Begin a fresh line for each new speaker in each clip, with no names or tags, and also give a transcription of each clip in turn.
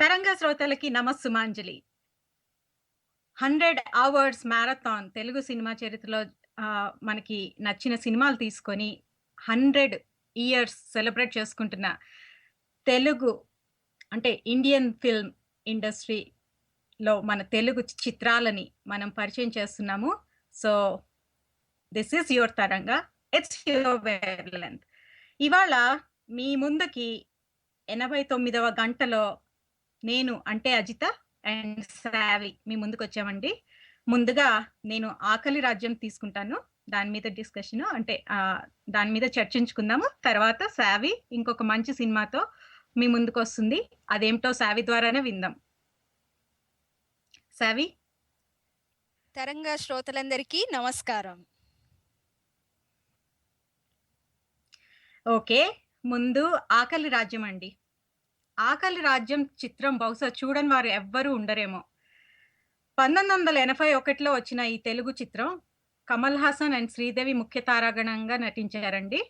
తరంగ శ్రోతలకి నమస్సుమాంజలి. 100 hours marathon Telugu cinema చరిత్రలో మనకి నచ్చిన సినిమాలు తీసుకొని 100 ఇయర్స్ సెలబ్రేట్ చేసుకుంటున్న తెలుగు అంటే ఇండియన్ ఫిల్మ్ ఇండస్ట్రీలో మన తెలుగు చిత్రాలని మనం పరిచయం చేస్తున్నాము. సో, దిస్ ఈస్ యువర్ తరంగ. It's your wave length. ఇవాళ మీ ముందుకి 89వ గంటలో నేను అంటే అజిత అండ్ సావి మీ ముందుకొచ్చామండి. ముందుగా నేను 'ఆకలి రాజ్యం' తీసుకుంటాను. దాని మీద డిస్కషను అంటే దాని మీద చర్చించుకుందాము. తర్వాత సావి ఇంకొక మంచి సినిమాతో మీ ముందుకొస్తుంది. అదేంటో సావి ద్వారానే విందాం. సావి?
తరంగ శ్రోతలందరికీ నమస్కారం.
ఓకే. ముందు 'ఆకలి రాజ్యం' అండి. 'ఆకలి రాజ్యం' చిత్రం బహుశా చూడని వారు ఎవ్వరూ ఉండరేమో. 1981లో వచ్చిన ఈ తెలుగు చిత్రం కమల్ హాసన్ అండ్ శ్రీదేవి ముఖ్య తారాగణంగా నటించారండి.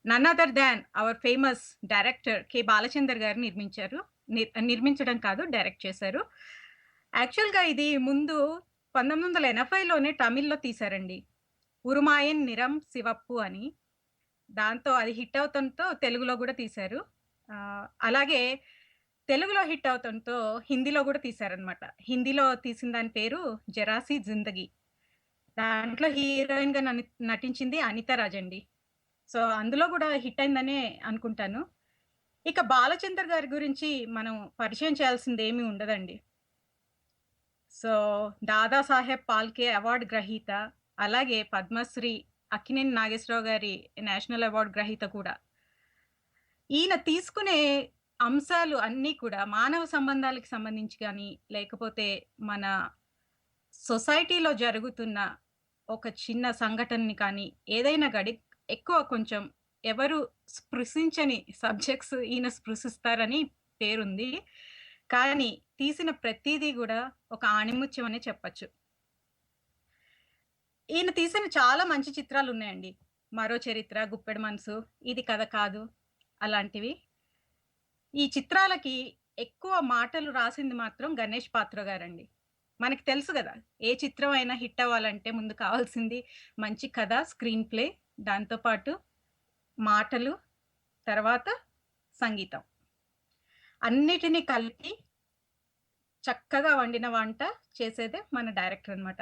None other than our famous director K. Balachander garu నిర్మించారు. నిర్మించడం కాదు, డైరెక్ట్ చేశారు. యాక్చువల్‌గా ఇది ముందు 1980లోనే తమిళ్‌లో తీశారండి. 'ఉరుమాయన్ నిరం సివప్పు' అని. దాంతో అది హిట్ అవటంతో తెలుగులో గూడా తీశారు. అలాగే తెలుగులో హిట్ అవటంతో హిందీలో గూడా తీశారనమాట. హిందీలో తీసిన దాని పేరు 'జరాసీ జిందగీ'. దాంట్లో హీరోయిన్‌గా నటించింది అనితా రాజ్ అండి. సో, అందులో గూడా హిట్ అయిందనే అనుకుంటాను. ఇక బాలచందర్ గారి గురించి మనం పరిచయం చేయాల్సిందేమీ ఉండదండి. సో, దాదాసాహెబ్ ఫాల్కే అవార్డ్ గ్రహీత, అలాగే పద్మశ్రీ అక్కినేని నాగేశ్వరరావు గారి నేషనల్ అవార్డ్ గ్రహీత కూడా. ఈయన తీసుకునే అంశాలు అన్నీ కూడా మానవ సంబంధాలకి సంబంధించి గాని, లేకపోతే మన సొసైటీలో జరుగుతున్న ఒక చిన్న సంఘటనని కానీ, ఏదైనా ఎక్కువ కొంచెం ఎవరు స్పృశించని సబ్జెక్ట్స్ ఈయన స్పృశిస్తారని పేరుంది. కానీ తీసిన ప్రతీదీ గూడా ఒక ఆణిముత్యం అనే చెప్పచ్చు. ఈయన తీసిన చాలా మంచి చిత్రాలున్నాయండి. 'మరో చరిత్ర', 'గుప్పెడు మనసు', 'ఇది కథ కాదు' అలాంటివి. ఈ చిత్రాలకి ఎక్కువ మాటలు రాసింది మాత్రం గణేష్ పాత్ర గారండి. మనకి తెలుసు గదా! ఏ చిత్రం అయినా హిట్ అవ్వాలంటే ముందు కావాల్సింది మంచి కథ, స్క్రీన్ ప్లే, దాంతో పాటు మాటలు, తర్వాత సంగీతం. అన్నిటిని కలిపి చక్కగా వండిన వంట చేసేదే మన డైరెక్టర్ అన్నమాట.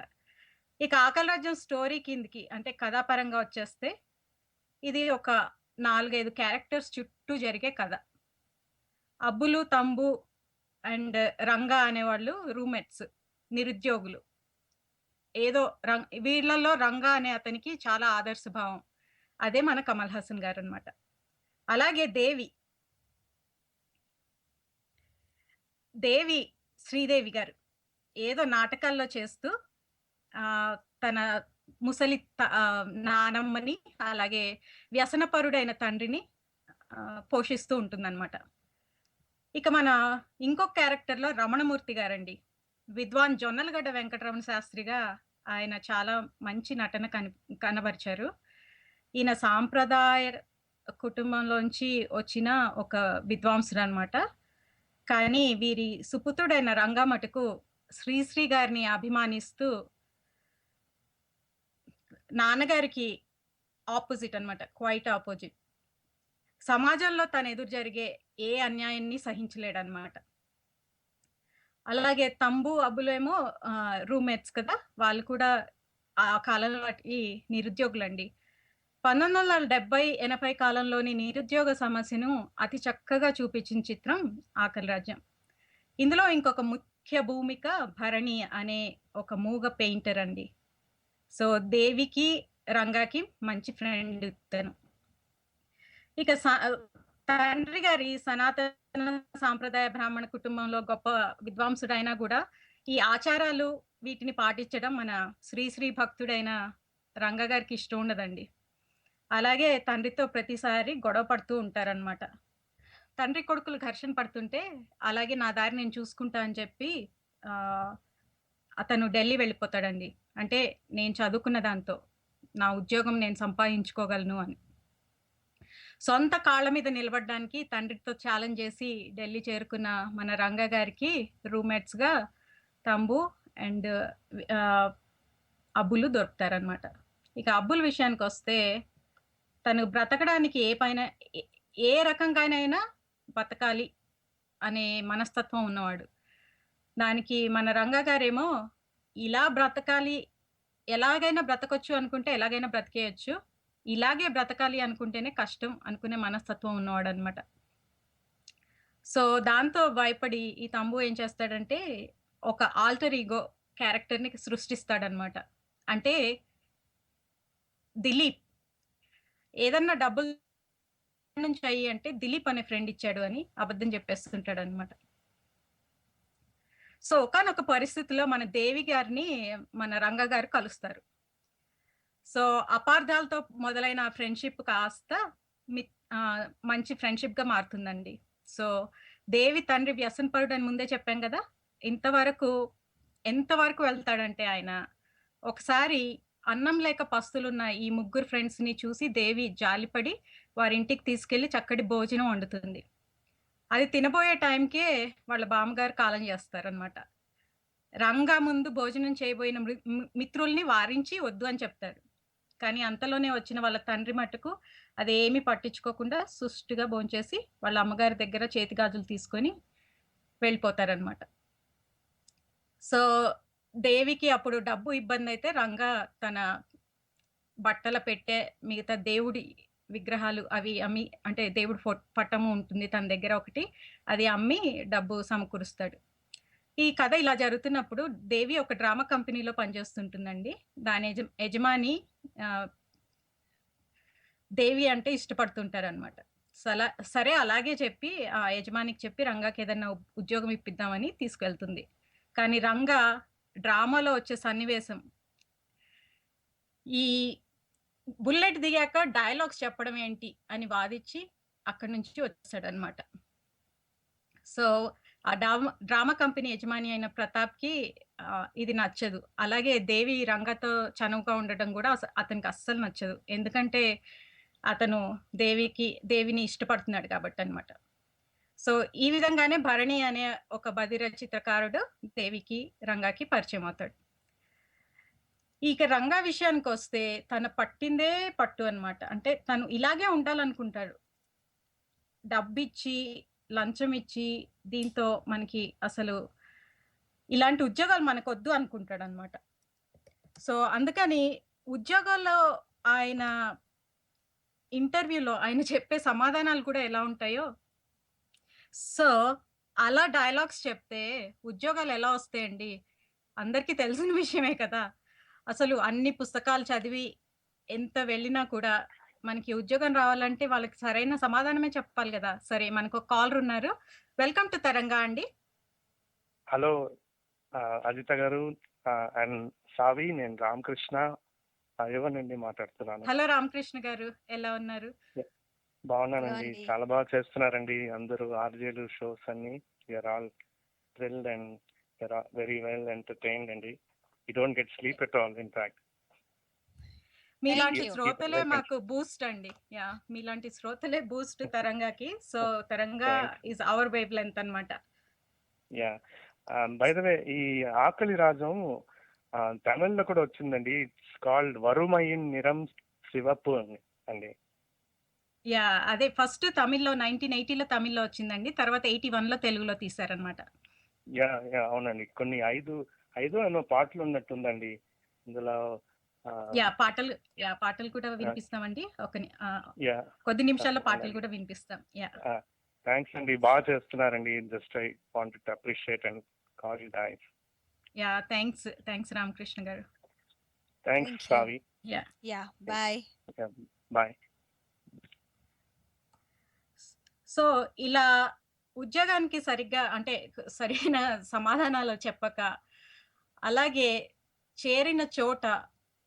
ఇక 'ఆకలి రాజ్యం' స్టోరీ కిందకి అంటే కథాపరంగా వచ్చేస్తే, ఇది ఒక 4, 5 క్యారెక్టర్స్ చుట్టూ జరిగే కథ. అబ్బులు, తంబు అండ్ రంగా అనేవాళ్ళు రూమ్‌మేట్స్, నిరుద్యోగులు. ఏదో వీళ్ళలో రంగా అనే అతనికి చాలా ఆదర్శభావం. అదే మన కమల్ హాసన్ గారన్నమాట. అలాగే దేవి శ్రీదేవి గారు ఏదో నాటకాల్లో చేస్తూ తన ముసలి నానమ్మని, అలాగే వ్యసనపరుడైన తండ్రిని పోషిస్తూ ఉంటుందన్నమాట. ఇక మన ఇంకొక క్యారెక్టర్‌లో రమణమూర్తి గారండి. విద్వాన్ జొన్నలగడ్డ వెంకటరమణ శాస్త్రిగా ఆయన చాలా మంచి నటన కనబరిచారు. ఈయన సాంప్రదాయ కుటుంబంలోంచి వచ్చిన ఒక విద్వాంసుడనమాట. కానీ వీరి సుపుత్రుడైన రంగా మటుకు శ్రీశ్రీ గారిని అభిమానిస్తూ నాన్నగారికి ఆపోజిట్ అన్నమాట. Quite opposite. సమాజంలో తనెదురు జరిగే ఏ అన్యాయాన్ని సహించలేడన్నమాట. అలాగే తంబు, అబ్బులేమో రూమ్‌మేట్స్ కదా! వాళ్ళు కూడా ఆ కాలంలో నిరుద్యోగులండి. 1970, 80 కాలంలోని నిరుద్యోగ సమస్యను అతి చక్కగా చూపించిన చిత్రం 'ఆకలి రాజ్యం'. ఇందులో ఇంకొక ముఖ్య భూమిక భరణి అనే ఒక మూగ పెయింటర్ అండి. సో, దేవికి, రంగాకి మంచి ఫ్రెండ్ తను. ఇక తండ్రి గారి సనాతన సాంప్రదాయ బ్రాహ్మణ కుటుంబంలో గొప్ప విద్వాంసుడైనా గూడా, ఈ ఆచారాలు వీటిని పాటించడం మన శ్రీశ్రీ భక్తుడైన రంగా గారికి ఇష్టం ఉండదండి. అలాగే తండ్రితో ప్రతిసారి గొడవ పడుతూ ఉంటారనమాట. తండ్రి కొడుకులు ఘర్షణ పడుతుంటే, అలాగే నా దారి నేను చూసుకుంటా అని చెప్పి అతను ఢిల్లీ వెళ్ళిపోతాడండి. అంటే నేను చదువుకున్న దాంతో, నా ఉద్యోగం నేను సంపాదించుకోగలను అని. సొంత కాళ్ళ మీద నిలబడడానికి తండ్రితో ఛాలెంజ్ చేసి ఢిల్లీ చేరుకున్న మన రంగా గారికి రూమ్మేట్స్గా తంబు అండ్ అబ్బులు దొరుకుతారనమాట. ఇక అబ్బుల విషయానికి వస్తే తను బ్రతకడానికి ఏ రకంగానైనా బతకాలి అనే మనస్తత్వం ఉన్నవాడు. దానికి మన రంగా గారేమో ఇలా బ్రతకాలి, ఎలాగైనా బ్రతకొచ్చు అనుకుంటే ఎలాగైనా బ్రతికేయచ్చు, ఇలాగే బ్రతకాలి అనుకుంటేనే కష్టం అనుకునే మనస్తత్వం ఉన్నవాడు అనమాట. సో దాంతో భయపడి ఈ తంబు ఏం చేస్తాడంటే ఒక ఆల్టర్ ఈగో క్యారెక్టర్ని సృష్టిస్తాడనమాట. అంటే దిలీప్ ఏదన్నా డబ్బులు నుంచి అయ్యి అంటే దిలీప్ అనే ఫ్రెండ్ ఇచ్చాడు అని అబద్ధం చెప్పేస్తుంటాడు అనమాట. సో ఒకానొక పరిస్థితిలో మన దేవి గారిని మన రంగా గారు కలుస్తారు. సో అపార్థాలతో మొదలైన ఫ్రెండ్షిప్ కాస్త మంచి ఫ్రెండ్షిప్గా మారుతుందండి. సో దేవి తండ్రి వ్యసనపరుడు అని ముందే చెప్పాం కదా. ఎంతవరకు వెళ్తాడంటే ఆయన ఒకసారి అన్నం లేక పస్తులున్న ఈ ముగ్గురు ఫ్రెండ్స్ని చూసి దేవి జాలిపడి వారి ఇంటికి తీసుకెళ్లి చక్కటి భోజనం వండుతుంది. అది తినబోయే టైంకే వాళ్ళ బామ్మగారు కాలం చేస్తారనమాట. రంగా ముందు భోజనం చేయబోయిన మిత్రుల్ని వారించి వద్దు అని చెప్తారు. కానీ అంతలోనే వచ్చిన వాళ్ళ తండ్రి మట్టుకు అదేమీ పట్టించుకోకుండా సుష్టుగా భోంచేసి వాళ్ళ అమ్మగారి దగ్గర చేతిగాజులు తీసుకొని వెళ్ళిపోతారనమాట. సో దేవికి అప్పుడు డబ్బు ఇబ్బంది అయితే రంగా తన బట్టల పెట్టే మిగతా దేవుడి విగ్రహాలు అవి అమ్మి, అంటే దేవుడి పటము ఉంటుంది తన దగ్గర ఒకటి, అది అమ్మి డబ్బు సమకూరుస్తాడు. ఈ కథ ఇలా జరుగుతున్నప్పుడు దేవి ఒక డ్రామా కంపెనీలో పనిచేస్తుంటుందండి. దాని యజమాని దేవి అంటే ఇష్టపడుతుంటారనమాట. సరే అలాగే చెప్పి ఆ యజమానికి చెప్పి రంగాకి ఏదన్నా ఉద్యోగం ఇప్పిద్దామని తీసుకెళ్తుంది. కానీ రంగా డ్రామాలో వచ్చే సన్నివేశం ఈ బుల్లెట్ దిగాక డైలాగ్స్ చెప్పడం ఏంటి అని వాదించి అక్కడి నుంచి వచ్చాడనమాట. సో ఆ డ్రామా కంపెనీ యజమాని అయిన ప్రతాప్కి ఇది నచ్చదు. అలాగే దేవి రంగతో చనువుగా ఉండటం కూడా అతనికి అస్సలు నచ్చదు. ఎందుకంటే అతను దేవిని ఇష్టపడుతున్నాడు కాబట్టి అనమాట. సో ఈ విధంగానే భరణి అనే ఒక బదిర చిత్రకారుడు దేవికి రంగాకి పరిచయం అవుతాడు. ఇక రంగా విషయానికి వస్తే తన పట్టిందే పట్టు అనమాట. అంటే తను ఇలాగే ఉండాలనుకుంటాడు. డబ్బిచ్చి లంచం ఇచ్చి దీంతో మనకి అసలు ఇలాంటి ఉద్యోగాలు మనకొద్దు అనుకుంటాడు అనమాట. సో అందుకని ఉద్యోగాల్లో ఆయన ఇంటర్వ్యూలో ఆయన చెప్పే సమాధానాలు కూడా ఎలా ఉంటాయో, సో అలా డైలాగ్స్ చెప్తే ఉద్యోగాలు ఎలా వస్తాయండి? అందరికీ తెలిసిన విషయమే కదా. అసలు అన్ని పుస్తకాలు చదివి ఎంత వెళ్ళినా కూడా మనకి ఉద్యోగం రావాలంటే వాళ్ళకి సరైన సమాధానమే చెప్పాలి కదా. సరే, మనకు ఒక కాలర్ ఉన్నారు. వెల్కమ్ టు తరంగా అండి.
హలో అజిత గారు అండ్ సావి, నేను రామకృష్ణ నుండి మాట్లాడుతున్నాను.
హలో రామకృష్ణ గారు, ఎలా ఉన్నారు?
బాగున్నానండి, చాలా బాగా చేస్తున్నారండి అందరూ ఆర్జేలు షోస్ అన్ని. You are all thrilled and you are very well entertained అండి. You don't get sleep at all. In fact
మీలాంటి శ్రోతలే మాకు బూస్ట్ అండి. యా, మీలాంటి శ్రోతలే బూస్ట్ తరంగాకి. So Taranga is our wavelength అన్నమాట.
యా, బై ద వే, ఈ ఆకలి రాజం తమిళ్లో కూడా వచ్చిందండి. ఇట్స్ కాల్డ్ వరుమయిన్ నిరం శివపు అండి.
యా, అదే ఫస్ట్ తమిళ్లో 1980లో తమిళ్లో వచ్చిందండి. తర్వాత 81లో తెలుగులో తీశారనమాట.
యా యా అవునండి, కొన్ని ఐదు ఎన్నో పాటలు ఉన్నట్టుందండి ఇందులో.
పాటలు కూడా వినిపిస్తామండి. కొద్ది నిమిషాల్లో పాటలు కూడా వినిపిస్తాం. యా,
థ్యాంక్స్ అండి, బాగా చేస్తున్నారండి. Just I wanted to appreciate and call you guys.
Yeah, thanks Ramakrishna గారు.
థ్యాంక్స్ సావి.
Yeah bye.
బాయ్.
సో ఇలా ఉద్యోగానికి సరైన సమాధానాలు చెప్పక, అలాగే చేరిన చోట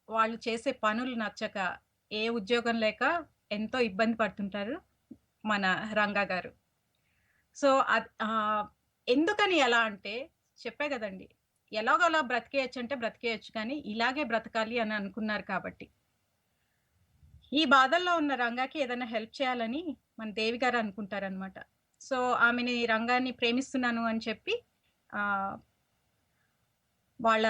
వాళ్ళు చేసే పనులు నచ్చక, ఏ ఉద్యోగం లేక ఎంతో ఇబ్బంది పడుతుంటారు మన రంగా గారు. సో ఎందుకని ఎలా అంటే చెప్పే కదండి, ఎలాగోలా బ్రతికేయచ్చు అంటే బ్రతికేయచ్చు, కానీ ఇలాగే బ్రతకాలి అని అనుకున్నారు కాబట్టి. ఈ బాధల్లో ఉన్న రంగాకి ఏదైనా హెల్ప్ చేయాలని మన దేవి గారు అనుకుంటారనమాట. సో ఆమెని రంగాన్ని ప్రేమిస్తున్నాను అని చెప్పి వాళ్ళ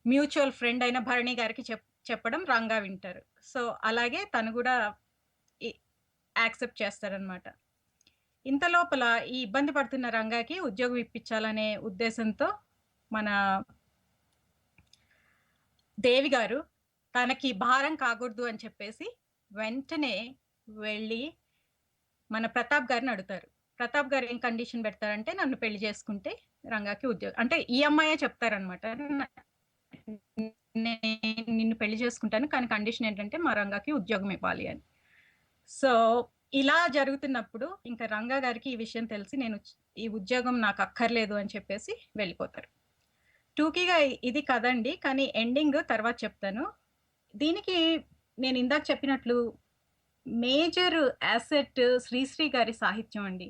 మ్యూచువల్ ఫ్రెండ్ అయిన భరణి గారికి చెప్పడం రంగా వింటారు. సో అలాగే తను కూడా యాక్సెప్ట్ చేస్తారనమాట. ఇంత లోపల ఈ ఇబ్బంది పడుతున్న రంగాకి ఉద్యోగం ఇప్పించాలనే ఉద్దేశంతో మన దేవి గారు తనకి భారం కాకూడదు అని చెప్పేసి వెంటనే వెళ్ళి మన ప్రతాప్ గారిని అడుగుతారు. ప్రతాప్ గారు ఏం కండిషన్ పెడతారంటే, నన్ను పెళ్లి చేసుకుంటే రంగాకి ఉద్యోగం, అంటే ఈ అమ్మాయే చెప్తారనమాట, నిన్ను పెళ్లి చేసుకుంటాను కానీ కండిషన్ ఏంటంటే మా రంగాకి ఉద్యోగం ఇవ్వాలి అని. సో ఇలా జరుగుతున్నప్పుడు ఇంకా రంగా గారికి ఈ విషయం తెలిసి నేను ఈ ఉద్యోగం నాకు అక్కర్లేదు అని చెప్పేసి వెళ్ళిపోతారు. టూకీగా ఇది కదండి, కానీ ఎండింగ్ తర్వాత చెప్తాను. దీనికి నేను ఇందాక చెప్పినట్లు మేజర్ యాసెట్ శ్రీశ్రీ గారి సాహిత్యం అండి.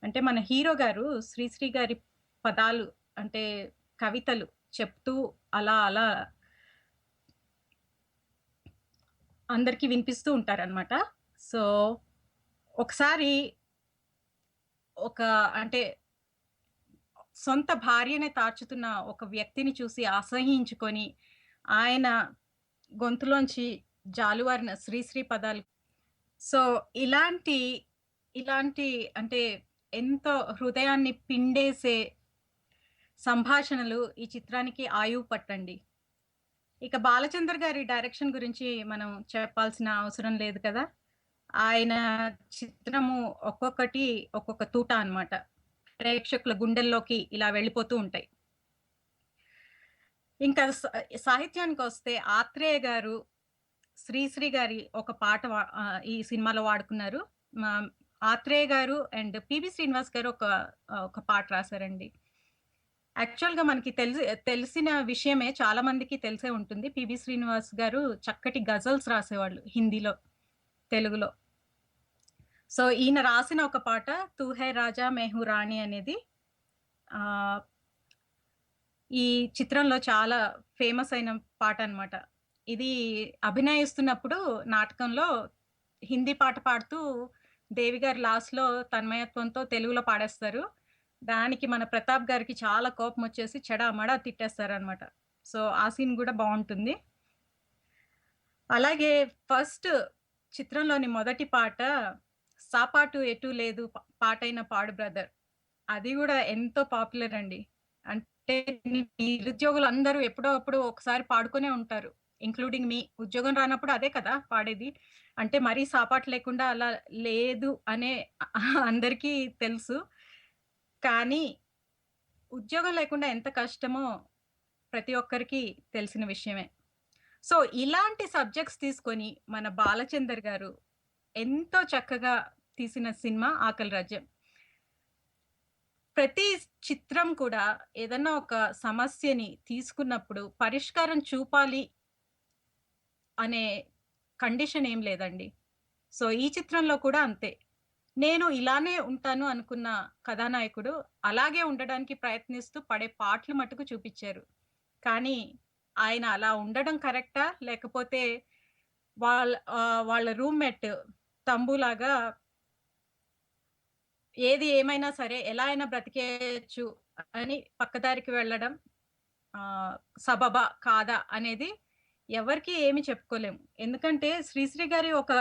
అంటే మన హీరో గారు శ్రీశ్రీ గారి పదాలు అంటే కవితలు చెప్తూ అలా అలా అందరికీ వినిపిస్తూ ఉంటారనమాట. సో ఒకసారి ఒక అంటే సొంత భార్యనే తార్చుతున్న ఒక వ్యక్తిని చూసి అసహించుకొని ఆయన గొంతులోంచి జాలువారిన శ్రీశ్రీ పదాలు. సో ఇలాంటి అంటే ఎంతో హృదయాన్ని పిండేసే సంభాషణలు ఈ చిత్రానికి ఆయువు పట్టండి. ఇక బాలచందర్ గారి డైరెక్షన్ గురించి మనం చెప్పాల్సిన అవసరం లేదు కదా. ఆయన చిత్రము ఒక్కొక్కటి ఒక్కొక్క తూట అన్నమాట. ప్రేక్షకుల గుండెల్లోకి ఇలా వెళ్ళిపోతూ ఉంటాయి. ఇంకా సాహిత్యానికి వస్తే ఆత్రేయ గారు శ్రీశ్రీ గారి ఒక పాట ఈ సినిమాలో వాడుకున్నారు. ఆత్రేయ గారు అండ్ పిబి శ్రీనివాస్ గారు ఒక పాట రాశారండి. యాక్చువల్గా మనకి తెలిసిన విషయమే, చాలా మందికి తెలిసే ఉంటుంది. పిబి శ్రీనివాస్ గారు చక్కటి గజల్స్ రాసేవాళ్ళు హిందీలో, తెలుగులో. సో ఈయన రాసిన ఒక పాట తూ హై రాజా మెహు రాణి అనేది ఈ చిత్రంలో చాలా ఫేమస్ అయిన పాట అన్నమాట. ఇది అభినయిస్తున్నప్పుడు నాటకంలో హిందీ పాట పాడుతూ దేవి గారు లాస్ట్లో తన్మయత్వంతో తెలుగులో పాడేస్తారు. దానికి మన ప్రతాప్ గారికి చాలా కోపం వచ్చేసి చెడామడా తిట్టేస్తారనమాట. సో ఆ సీన్ కూడా బాగుంటుంది. అలాగే ఫస్ట్ చిత్రంలోని మొదటి పాట సాపాటు ఎటు లేదు పాటైన పాడు బ్రదర్, అది కూడా ఎంతో పాపులర్ అండి. అంటే నిరుద్యోగులు అందరూ ఎప్పుడో అప్పుడు ఒకసారి పాడుకునే ఉంటారు, ఇంక్లూడింగ్ మీ. ఉద్యోగం రానప్పుడు అదే కదా పాడేది. అంటే మరీ సాపాటు లేకుండా అలా లేదు అనే అందరికీ తెలుసు, కానీ ఉద్యోగం లేకుండా ఎంత కష్టమో ప్రతి ఒక్కరికి తెలిసిన విషయమే. సో ఇలాంటి సబ్జెక్ట్స్ తీసుకొని మన బాలచందర్ గారు ఎంతో చక్కగా తీసిన సినిమా ఆకలి రాజ్యం. ప్రతి చిత్రం కూడా ఏదన్నా ఒక సమస్యని తీసుకున్నప్పుడు పరిష్కారం చూపాలి అనే కండిషన్ ఏం లేదండి. సో ఈ చిత్రంలో కూడా అంతే. నేను ఇలానే ఉంటాను అనుకున్న కథానాయకుడు అలాగే ఉండడానికి ప్రయత్నిస్తూ పడే పాటలు మటుకు చూపించారు. కానీ ఆయన అలా ఉండడం కరెక్టా, లేకపోతే వాళ్ళ రూమ్మేట్ తంబులాగా ఏది ఏమైనా సరే ఎలా అయినా బ్రతికేయచ్చు అని పక్కదారికి వెళ్ళడం సబబా కాదా అనేది ఎవరికి ఏమి చెప్పుకోలేము. ఎందుకంటే శ్రీశ్రీ గారి ఒక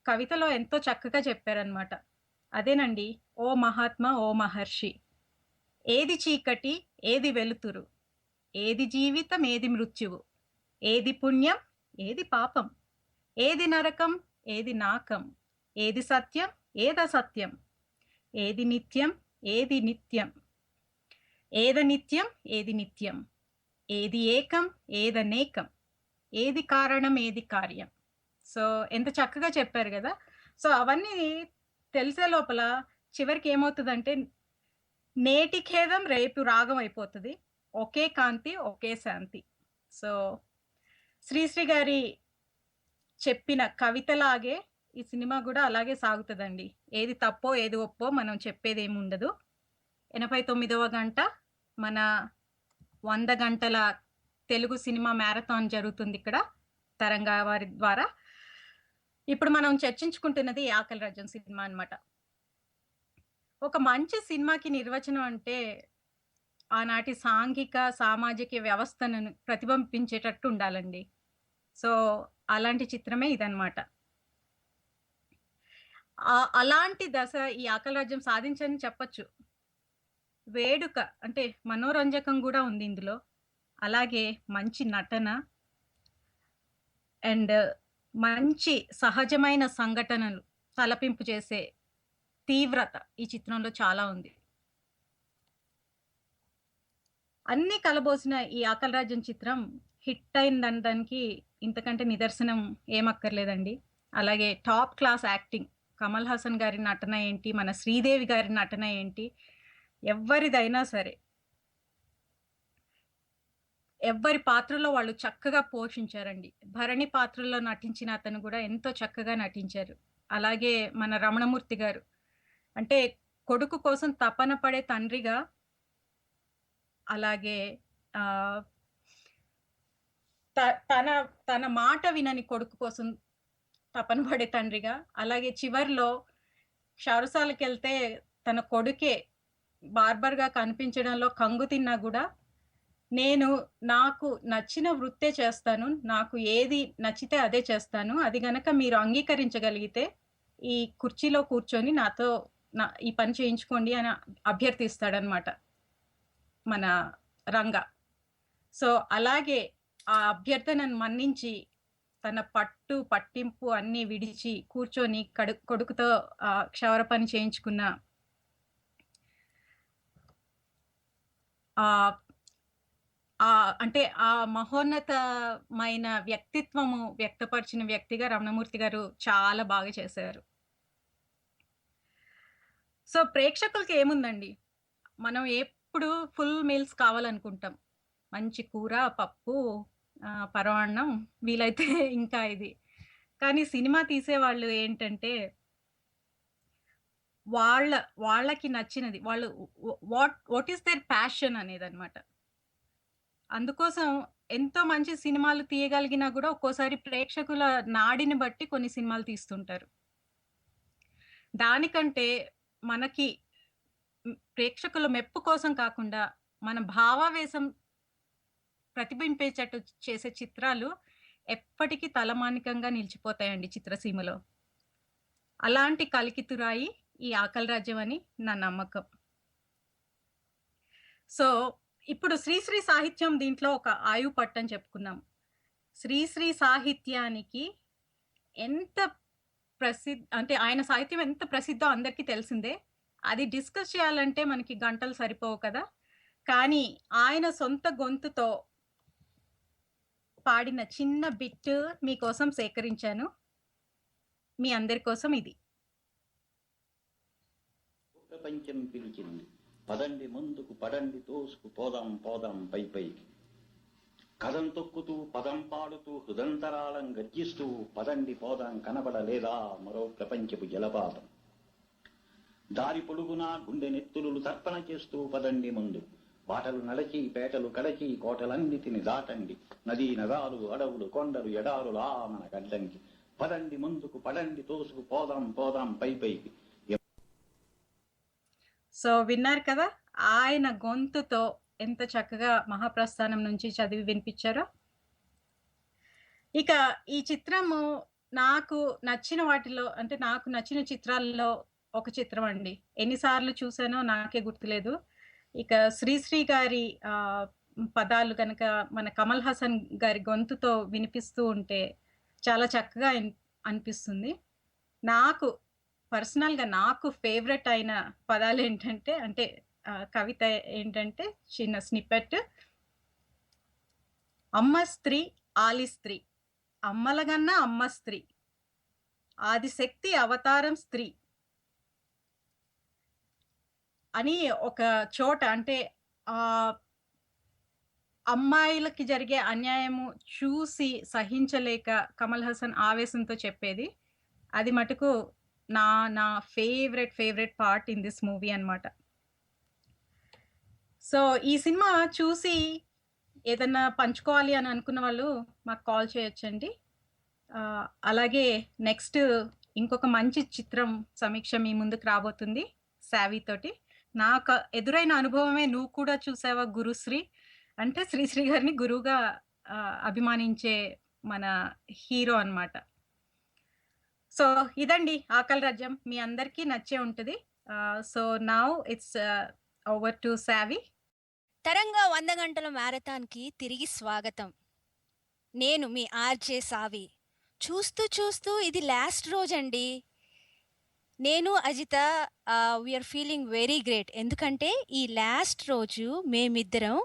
కవితలో ఎంతో చక్కగా చెప్పారనమాట. అదేనండి, ఓ మహాత్మా ఓ మహర్షి, ఏది చీకటి ఏది వెలుతురు, ఏది జీవితం ఏది మృత్యువు, ఏది పుణ్యం ఏది పాపం, ఏది నరకం ఏది నాకం, ఏది సత్యం ఏదసత్యం, ఏది నిత్యం ఏది నిత్యం, ఏద నిత్యం ఏది నిత్యం, ఏది ఏకం ఏదనేకం, ఏది కారణం ఏది కార్యం. సో ఎంత చక్కగా చెప్పారు కదా. సో అవన్నీ తెలిసే లోపల చివరికి ఏమవుతుందంటే నేటి ఖేదం రేపు రాగం అయిపోతుంది, ఒకే కాంతి ఒకే శాంతి. సో శ్రీశ్రీ గారి చెప్పిన కవితలాగే ఈ సినిమా కూడా అలాగే సాగుతుందండి. ఏది తప్పో ఏది ఒప్పో మనం చెప్పేది ఏమి ఉండదు. 89వ గంట మన 100 గంటల తెలుగు సినిమా మ్యారథాన్ జరుగుతుంది ఇక్కడ తరంగా వారి ద్వారా. ఇప్పుడు మనం చర్చించుకుంటున్నది 'ఆకలి రాజ్యం' సినిమా అన్నమాట. ఒక మంచి సినిమాకి నిర్వచనం అంటే, ఆనాటి సాంఘిక, సామాజిక వ్యవస్థను ప్రతిబింబించేటట్టు ఉండాలండి. సో, అలాంటి చిత్రమే ఇదన్నమాట. అలాంటి దశ ఈ 'ఆకలి రాజ్యం' సాధించని చెప్పొచ్చు. వేడుక అంటే మనోరంజకం గూడా ఉంది ఇందులో. అలాగే మంచి నటన అండ్ మంచి సహజమైన సంఘటనలు తలపింపు చేసే తీవ్రత ఈ చిత్రంలో చాలా ఉంది. అన్నీ కలబోసిన ఈ 'ఆకలి రాజ్యం' చిత్రం హిట్ అయిందనడానికి ఇంతకంటే నిదర్శనం ఏమక్కర్లేదండి. అలాగే top class acting. Kamal Haasan గారి నటన ఏంటి, మన శ్రీదేవి గారి నటన ఏంటి, ఎవ్వరిదైనా సరే. ఎవ్వరి పాత్రలో వాళ్ళు చక్కగా పోషించారండి. భరణి పాత్రలో నటించిన అతను గూడా ఎంతో చక్కగా నటించారు. అలాగే మన రమణమూర్తి గారు. అంటే కొడుకు కోసం తపన పడే తండ్రిగా, అలాగే ఆహ్, త తన తన మాట వినని కొడుకు కోసం తపన పడే తండ్రిగా, అలాగే చివర్లో చెరసాలకెళ్తే తన కొడుకే బార్బర్‌గా కనిపించడంలో కంగు తిన్నా గూడా, నేను నాకు నచ్చిన వృత్తే చేస్తాను. నాకు ఏది నచ్చితే అదే చేస్తాను. అది గనక మీరు అంగీకరించగలిగితే, ఈ కుర్చీలో కూర్చొని నాతో ఈ పని చేయించుకోండి అని అభ్యర్థిస్తాడనమాట మన రంగ. సో, అలాగే ఆ అభ్యర్థనను మన్నించి, తన పట్టింపు అన్నీ విడిచి కూర్చొని కొడుకుతో క్షవర పని చేయించుకున్న ఆహ్, అంటే ఆ మహోన్నతమైన వ్యక్తిత్వము వ్యక్తపరిచిన వ్యక్తిగా రమణమూర్తి గారు చాలా బాగా చేశారు. సో, ప్రేక్షకులకి ఏముందండి, మనం ఎప్పుడు ఫుల్ మీల్స్ కావాలనుకుంటాం. మంచి కూర, పప్పు, పరమాన్నం, వీలైతే ఇంకా ఇది. కానీ సినిమా తీసేవాళ్ళు ఏంటంటే, వాళ్ళకి నచ్చినది. వాళ్ళు వాట్ ఈస్ దేర్ ప్యాషన్ అనేదన్నమాట. అందుకోసం ఎంతో మంచి సినిమాలు తీయగలిగినా గూడా ఒక్కోసారి ప్రేక్షకుల నాడిని బట్టి కొన్ని సినిమాలు తీస్తుంటారు. దానికంటే మనకి ప్రేక్షకుల మెప్పు కోసం కాకుండా, మన భావావేశం ప్రతిబింబించేటట్టు చేసే చిత్రాలు ఎప్పటికీ తలమానికంగా నిలిచిపోతాయండి చిత్రసీమలో. అలాంటి కలికితురాయి ఈ 'ఆకలి రాజ్యం' అని నా నమ్మకం. సో, ఇప్పుడు శ్రీశ్రీ సాహిత్యం దీంట్లో ఒక ఆయువు పట్టని చెప్పుకున్నాం. శ్రీశ్రీ సాహిత్యానికి ఎంత అంటే ఆయన సాహిత్యం ఎంత ప్రసిద్ధో అందరికీ తెలిసిందే. అది డిస్కస్ చేయాలంటే మనకి గంటలు సరిపోవు కదా! కానీ ఆయన సొంత గొంతుతో పాడిన చిన్న బిట్ మీకోసం సేకరించాను. మీ అందరి కోసం ఇది.
ప్రపంచం పిలిచింది, పదండి ముందుకు, పడండి తోసుకు, పోదాం పోదాం పై పైకి. కథం తొక్కుతూ, పదం పాడుతూ, హృదంతరాళం గర్జిస్తూ, పదండి పోదాం కనబడలేదా మరో ప్రపంచపు జలపాతం. దారి పొడుగునా గుండె నెత్తులు తర్పణ చేస్తూ పదండి ముందు. బాటలు నడచి, పేటలు కడచి, కోటలన్నిటిని దాటండి. నదీ నదాలు, అడవులు, కొండలు, ఎడారులా మన గడ్డంకి. పదండి ముందుకు, పడండి తోసుకు, పోదాం పోదాం పై పైకి.
సో, విన్నారు కదా! ఆయన గొంతుతో ఎంత చక్కగా మహాప్రస్థానం నుంచి చదివి వినిపించారో. ఇక ఈ చిత్రము నాకు నచ్చిన వాటిలో, అంటే నాకు నచ్చిన చిత్రాల్లో ఒక చిత్రం అండి. ఎన్నిసార్లు చూసానో నాకే గుర్తులేదు. ఇక శ్రీశ్రీ గారి పదాలు గనక మన కమల్ హాసన్ గారి గొంతుతో వినిపిస్తూ ఉంటే చాలా చక్కగా అనిపిస్తుంది. నాకు పర్సనల్‌గా నాకు ఫేవరెట్ అయిన పదాలేంటంటే, అంటే కవిత ఏంటంటే చిన్న స్నిప్పెట్. అమ్మ స్త్రీ, ఆలి స్త్రీ, అమ్మలగన్న అమ్మ స్త్రీ, ఆదిశక్తి అవతారం స్త్రీ అని ఒక చోట, అంటే అమ్మాయిలకి జరిగే అన్యాయము చూసి సహించలేక కమల్ హాసన్ ఆవేశంతో చెప్పేది. అది మటుకు నా favourite part in this movie అన్నమాట. సో, ఈ సినిమా చూసి ఏదన్నా పంచుకోవాలి అని అనుకున్న వాళ్ళు మాకు కాల్ చేయొచ్చండి. అలాగే నెక్స్ట్ ఇంకొక మంచి చిత్రం సమీక్ష మీ ముందుకు రాబోతుంది 'సావి' తోటి. నాకు ఎదురైన అనుభవమే 'నువ్వు కూడా చూసావా గురుశ్రీ' అంటే శ్రీశ్రీ గారిని గురువుగా అభిమానించే మన హీరో అన్నమాట. సో ఇదండి 'ఆకలి రాజ్యం'. మీ అందరికీ నచ్చే ఉంటది. So now it's over to 'Savi'.
Taranga 100 గంటల మ్యారథాన్‌కి తిరిగి స్వాగతం. నేను మీ ఆర్‌జే సావి. చూస్తూ ఇది లాస్ట్ రోజండి. నేను Ajitha we are feeling very great. ఎందుకంటే ఈ లాస్ట్ రోజు మేమిద్దరం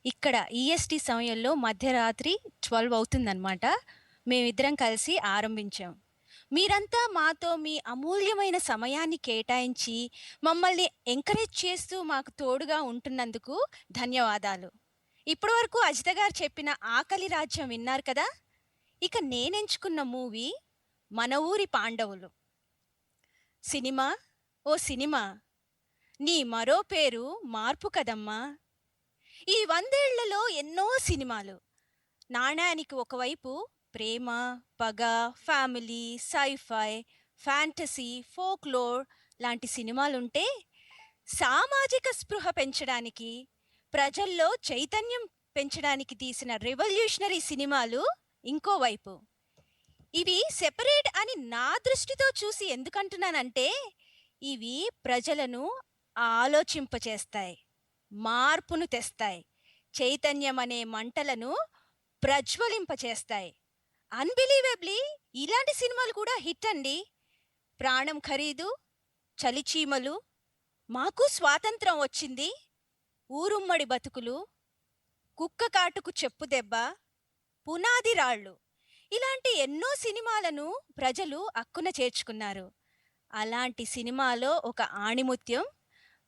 ఇక్కడ ఈఎస్టీ సమయంలో మధ్యరాత్రి 12 అవుతుందన్నమాట. మేమిద్దరం కలిసి ఆరంభించాం. మీరంతా మాతో మీ అమూల్యమైన సమయాన్ని కేటాయించి మమ్మల్ని ఎంకరేజ్ చేస్తూ మాకు తోడుగా ఉంటున్నందుకు ధన్యవాదాలు. ఇప్పటి వరకు అజిత గారు చెప్పిన 'ఆకలి రాజ్యం' విన్నారు కదా. ఇక నేనెంచుకున్న మూవీ 'మన ఊరి పాండవులు'. సినిమా ఓ సినిమా, నీ మరో పేరు మార్పు కదమ్మా. ఈ 100 ఏళ్లలో ఎన్నో సినిమాలు. నాణ్యానికి ఒకవైపు ప్రేమ, పగ, ఫ్యామిలీ, సైఫై, ఫ్యాంటసీ, ఫోక్లోర్ లాంటి సినిమాలుంటే, సామాజిక స్పృహ పెంచడానికి, ప్రజల్లో చైతన్యం పెంచడానికి తీసిన రెవల్యూషనరీ సినిమాలు ఇంకోవైపు. ఇవి సెపరేట్ అని నా దృష్టితో చూసి ఎందుకంటున్నానంటే, ఇవి ప్రజలను ఆలోచింపచేస్తాయి, మార్పును తెస్తాయి, చైతన్యం అనే మంటలను ప్రజ్వలింపచేస్తాయి. అన్బిలీవబుల్లీ ఇలాంటి సినిమాలు కూడా హిట్ అండి. ప్రాణం ఖరీదు, చలిచీమలు, మాకు స్వాతంత్రం వచ్చింది, ఊరుమ్మడి బతుకులు, కుక్క కాటుకు చెప్పు దెబ్బ, పునాది రాళ్ళు, ఇలాంటి ఎన్నో సినిమాలను ప్రజలు అక్కున చేర్చుకున్నారు. అలాంటి సినిమాలో ఒక ఆణిముత్యం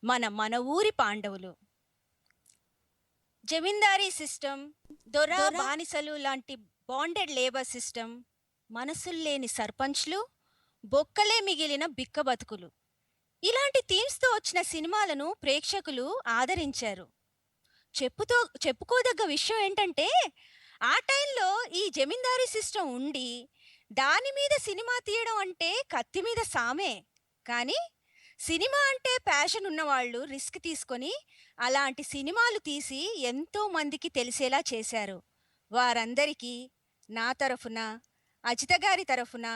మన ఊరి పాండవులు. జమీందారీ సిస్టమ్, దొర బానిసలు లాంటి బాండెడ్ లేబర్ సిస్టమ్, మనసుల్లేని సర్పంచ్లు, బొక్కలే మిగిలిన బిక్క బతుకులు, ఇలాంటి థీమ్స్తో వచ్చిన సినిమాలను ప్రేక్షకులు ఆదరించారు. చెప్పుకోదగ్గ విషయం ఏంటంటే, ఆ టైంలో ఈ జమీందారీ సిస్టమ్ ఉండి దాని మీద సినిమా తీయడం అంటే కత్తి మీద సామే. కానీ సినిమా అంటే ప్యాషన్ ఉన్నవాళ్ళు రిస్క్ తీసుకొని అలాంటి సినిమాలు తీసి ఎంతో మందికి తెలిసేలా చేశారు. వారందరికీ నా తరఫున, అజిత గారి తరఫున,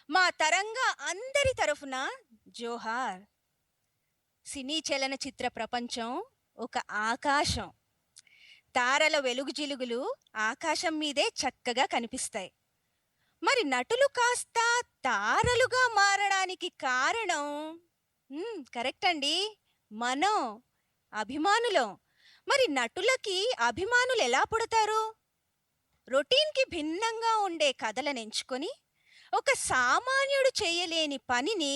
మా తరంగ అందరి తరఫున జోహార్. సినీ చలనచిత్ర ప్రపంచం ఒక ఆకాశం. తారల వెలుగు జిలుగులు ఆకాశం మీదే చక్కగా కనిపిస్తాయి. మరి నటులు కాస్త తారలుగా మారడానికి కారణం కరెక్ట్ అండి, మనం అభిమానులం. మరి నటులకి అభిమానులు ఎలా పుడతారు? రొటీన్కి భిన్నంగా ఉండే కథలను ఎంచుకొని ఒక సామాన్యుడు చేయలేని పనిని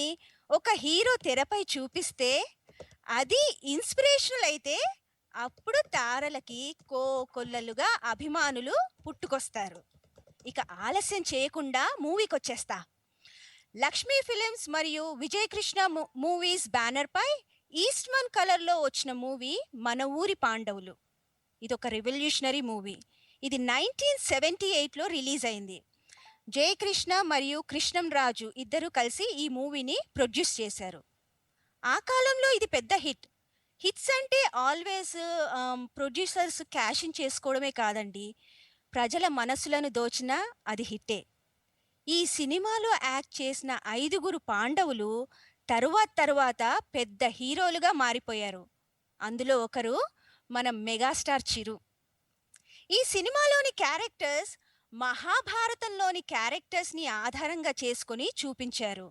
ఒక హీరో తెరపై చూపిస్తే అది ఇన్స్పిరేషనల్ అయితే అప్పుడు తారలకి కోకొల్లలుగా అభిమానులు పుట్టుకొస్తారు. ఇక ఆలస్యం చేయకుండా మూవీకి వచ్చేస్తా. లక్ష్మీ ఫిలిమ్స్ మరియు విజయ్ కృష్ణ మూవీస్ బ్యానర్పై ఈస్ట్మన్ కలర్లో వచ్చిన మూవీ మన ఊరి పాండవులు. ఇదొక రెవల్యూషనరీ మూవీ. ఇది 1978లో రిలీజ్ అయింది. జయకృష్ణ మరియు కృష్ణం రాజు ఇద్దరు కలిసి ఈ మూవీని ప్రొడ్యూస్ చేశారు. ఆ కాలంలో ఇది పెద్ద హిట్. హిట్స్ అంటే ఆల్వేస్ ప్రొడ్యూసర్స్ క్యాష్ ఇన్ చేసుకోవడమే కాదండి, ప్రజల మనసులను దోచినా అది హిట్టే. ఈ సినిమాలో యాక్ట్ చేసిన 5 పాండవులు తరువాత పెద్ద హీరోలుగా మారిపోయారు. అందులో ఒకరు మన మెగాస్టార్ చిరు. ఈ సినిమాలోని క్యారెక్టర్స్ మహాభారతంలోని క్యారెక్టర్స్ని ఆధారంగా చేసుకొని చూపించారు.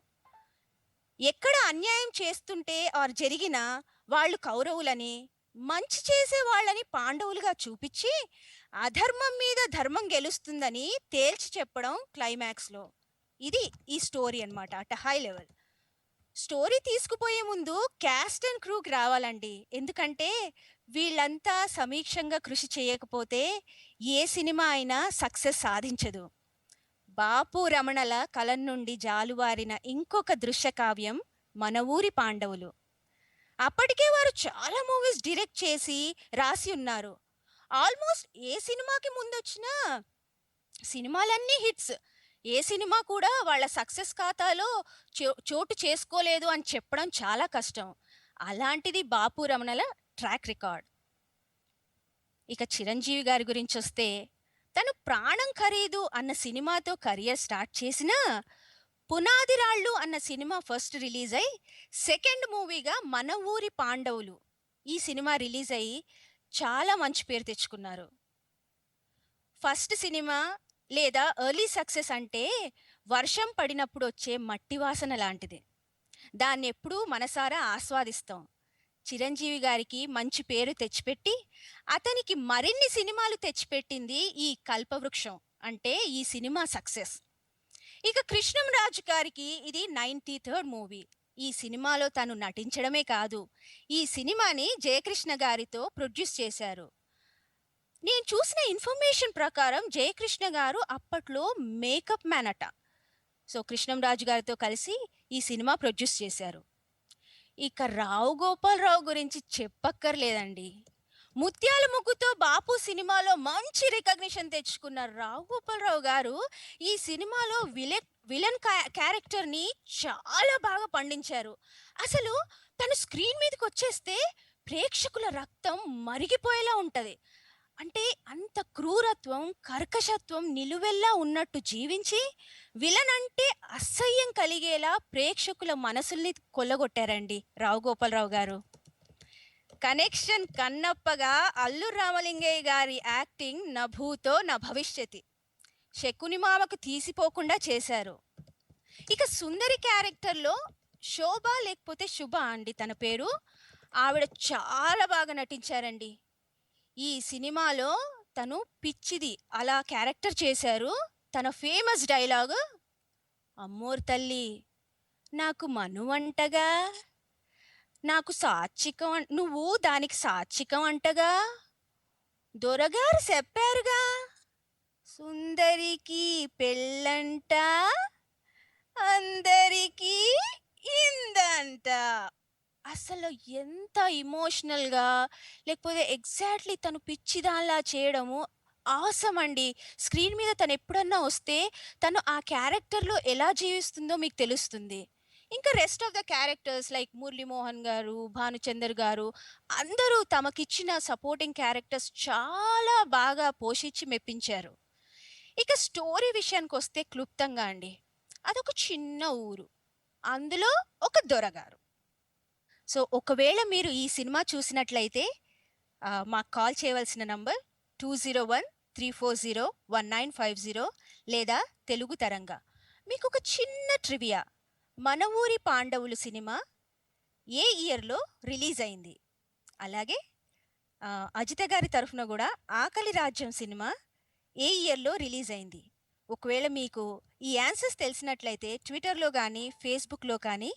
ఎక్కడ అన్యాయం చేస్తుంటే జరిగినా వాళ్ళు కౌరవులని, మంచి చేసే వాళ్ళని పాండవులుగా చూపించి అధర్మం మీద ధర్మం గెలుస్తుందని తేల్చి చెప్పడం క్లైమాక్స్లో. ఇది ఈ స్టోరీ అన్నమాట. అట్ హై లెవెల్ స్టోరీ తీసుకుపోయే ముందు క్యాస్ట్ అండ్ క్రూకి రావాలండి. ఎందుకంటే వీళ్ళంతా సమీక్షంగా కృషి చేయకపోతే ఏ సినిమా అయినా సక్సెస్ సాధించదు. బాపు రమణల కలం నుండి జాలువారిన ఇంకొక దృశ్య కావ్యం మన ఊరి పాండవులు. అప్పటికే వారు చాలా మూవీస్ డైరెక్ట్ చేసి రాసి ఉన్నారు. ఆల్మోస్ట్ ఏ సినిమాకి ముందొచ్చినా సినిమాలన్నీ హిట్స్. ఏ సినిమా కూడా వాళ్ళ సక్సెస్ ఖాతాలో చోటు చేసుకోలేదు అని చెప్పడం చాలా కష్టం. అలాంటిది బాపు రమణల ట్రాక్ రికార్డ్. ఇక చిరంజీవి గారి గురించి వస్తే, తను ప్రాణం ఖరీదు అన్న సినిమాతో కెరియర్ స్టార్ట్ చేసినా పునాది రాళ్ళు అన్న సినిమా ఫస్ట్ రిలీజ్ అయి సెకండ్ మూవీగా మన ఊరి పాండవులు ఈ సినిమా రిలీజ్ అయ్యి చాలా మంచి పేరు తెచ్చుకున్నారు. ఫస్ట్ సినిమా లేదా ఎర్లీ సక్సెస్ అంటే వర్షం పడినప్పుడు వచ్చే మట్టి వాసన లాంటిది. దాన్ని ఎప్పుడూ మనసారా ఆస్వాదిస్తాం. చిరంజీవి గారికి మంచి పేరు తెచ్చిపెట్టి అతనికి మరిన్ని సినిమాలు తెచ్చిపెట్టింది ఈ కల్పవృక్షం అంటే ఈ సినిమా సక్సెస్. ఇక కృష్ణంరాజు గారికి ఇది 93rd మూవీ. ఈ సినిమాలో తను నటించడమే కాదు, ఈ సినిమాని జయకృష్ణ గారితో ప్రొడ్యూస్ చేశారు. నేను చూసిన ఇన్ఫర్మేషన్ ప్రకారం జయకృష్ణ గారు అప్పట్లో మేకప్ మ్యాన్ అట. సో కృష్ణంరాజు గారితో కలిసి ఈ సినిమా ప్రొడ్యూస్ చేశారు. ఇక రావు గోపాలరావు గురించి చెప్పక్కర్లేదండి. ముత్యాల ముగ్గుతో బాపు సినిమాలో మంచి రికగ్నిషన్ తెచ్చుకున్న రావు గోపాలరావు గారు ఈ సినిమాలో విలన్ క్యారెక్టర్ని చాలా బాగా పండించారు. అసలు తను స్క్రీన్ మీదకి వచ్చేస్తే ప్రేక్షకుల రక్తం మరిగిపోయేలా ఉంటుంది. అంటే అంత క్రూరత్వం, కర్కశత్వం నిలువెల్లా ఉన్నట్టు జీవించి విలన్ అంటే అసహ్యం కలిగేలా ప్రేక్షకుల మనసుల్ని కొల్లగొట్టారండి రావు గోపాలరావు గారు. కనెక్షన్ కన్నప్పగా అల్లు రామలింగయ్య గారి యాక్టింగ్ నా భూతో నా భవిష్యతి శకుని మామకు తీసిపోకుండా చేశారు. ఇక సుందరి క్యారెక్టర్లో శోభ లేకపోతే శుభ అండి తన పేరు, ఆవిడ చాలా బాగా నటించారండి. ఈ సినిమాలో తను పిచ్చిది అలా క్యారెక్టర్ చేశారు. తన ఫేమస్ డైలాగ్, అమ్మోర్ తల్లి నాకు మనువంటగా, నాకు సాత్వికం, నువ్వు దానికి సాత్వికం అంటగా, దొరగారు చెప్పారుగా సుందరికి పెళ్ళంట అందరికీ ఇందంట. అసలు ఎంత ఇమోషనల్గా లేకపోతే ఎగ్జాక్ట్లీ తను పిచ్చిదానిలా చేయడము ఆసమ్ అండి. స్క్రీన్ మీద తను ఎప్పుడన్నా వస్తే తను ఆ క్యారెక్టర్లో ఎలా జీవిస్తుందో మీకు తెలుస్తుంది. ఇంకా rest of the characters like Muralimohan గారు, భానుచందర్ గారు అందరూ తమకిచ్చిన సపోర్టింగ్ క్యారెక్టర్స్ చాలా బాగా పోషించి మెప్పించారు. ఇక స్టోరీ విషయానికి వస్తే క్లుప్తంగా అండి, అదొక చిన్న ఊరు, అందులో ఒక దొరగారు. సో ఒకవేళ మీరు ఈ సినిమా చూసినట్లయితే మాకు కాల్ చేయవలసిన నంబర్ 201-340-1950 లేదా తెలుగు తరంగా. మీకు ఒక చిన్న ట్రివియా, మన ఊరి పాండవులు సినిమా ఏ ఇయర్లో రిలీజ్ అయింది, అలాగే అజిత గారి తరఫున కూడా ఆకలి రాజ్యం సినిమా ఏ ఇయర్లో రిలీజ్ అయింది. ఒకవేళ మీకు ఈ ఆన్సర్స్ తెలిసినట్లయితే ట్విట్టర్లో కానీ ఫేస్బుక్లో కానీ